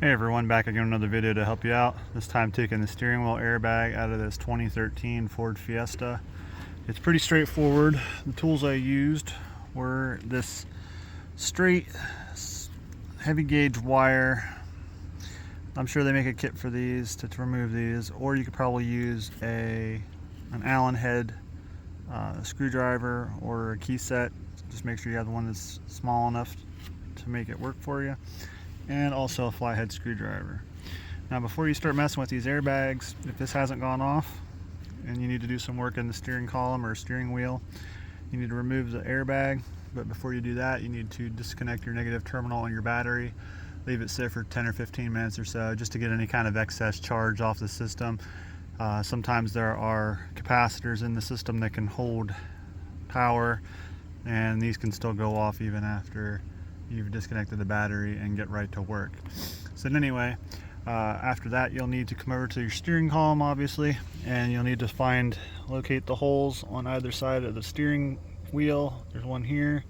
Hey everyone, back again with another video to help you out. This time taking the steering wheel airbag out of this 2013 Ford Fiesta. It's pretty straightforward. The tools I used were this straight heavy gauge wire. I'm sure they make a kit for these to remove these, or you could probably use an Allen head screwdriver or a key set. Just make sure you have the one that's small enough to make it work for you, and also a flathead screwdriver. Now before you start messing with these airbags, if this hasn't gone off and you need to do some work in the steering column or steering wheel, you need to remove the airbag. But before you do that, you need to disconnect your negative terminal on your battery, leave it sit for 10 or 15 minutes or so just to get any kind of excess charge off the system. Sometimes there are capacitors in the system that can hold power, and these can still go off even after you've disconnected the battery and get right to work. So anyway, after that you'll need to come over to your steering column, obviously, and you'll need to locate the holes on either side of the steering wheel. There's one here,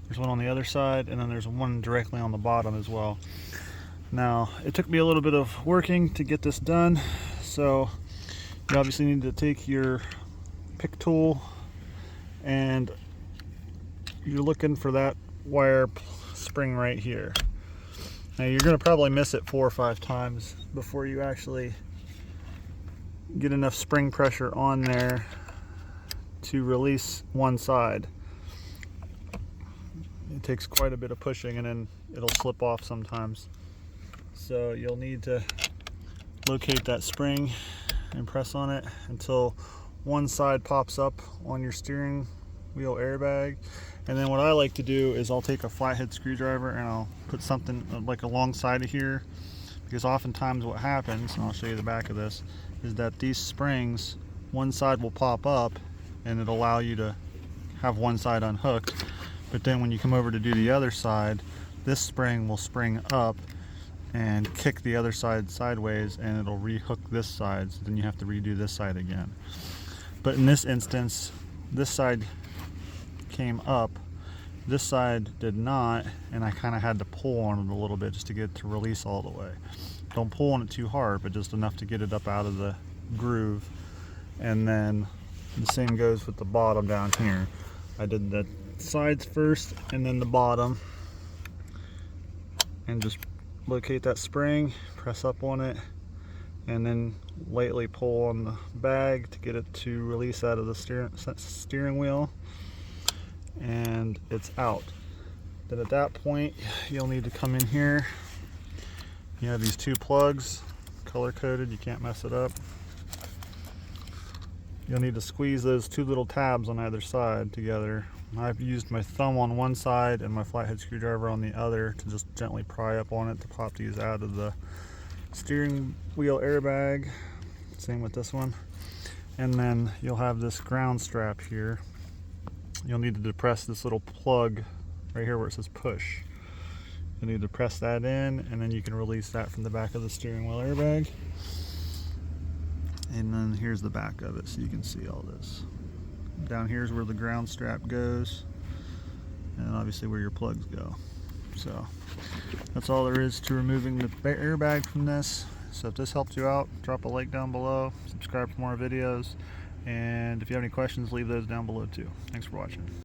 there's one on the other side, and then there's one directly on the bottom as well. Now it took me a little bit of working to get this done, so you obviously need to take your pick tool and you're looking for that wire spring right here. Now you're going to probably miss it 4 or 5 times before you actually get enough spring pressure on there to release one side. It takes quite a bit of pushing and then it'll slip off sometimes. So you'll need to locate that spring and press on it until one side pops up on your steering wheel airbag. And then what I like to do is I'll take a flathead screwdriver and I'll put something like alongside of here, because oftentimes what happens, and I'll show you the back of this, is that these springs, one side will pop up and it'll allow you to have one side unhooked, but then when you come over to do the other side, this spring will spring up and kick the other side sideways and it'll rehook this side, so then you have to redo this side again. But in this instance, this side came up, this side did not, and I kind of had to pull on it a little bit just to get it to release all the way. Don't pull on it too hard, but just enough to get it up out of the groove. And then the same goes with the bottom down here. I did the sides first and then the bottom, and just locate that spring, press up on it, and then lightly pull on the bag to get it to release out of the steering wheel, and it's out. Then at that point you'll need to come in here. You have these 2 plugs, color coded, you can't mess it up. You'll need to squeeze those 2 little tabs on either side together. I've used my thumb on one side and my flathead screwdriver on the other to just gently pry up on it to pop these out of the steering wheel airbag. Same with this one. And then you'll have this ground strap here. You'll need to depress this little plug right here where it says push. You'll need to press that in, and then you can release that from the back of the steering wheel airbag. And then here's the back of it so you can see all this. Down here is where the ground strap goes, and obviously where your plugs go. So that's all there is to removing the airbag from this. So if this helped you out, drop a like down below, subscribe for more videos, and if you have any questions, leave those down below too. Thanks for watching.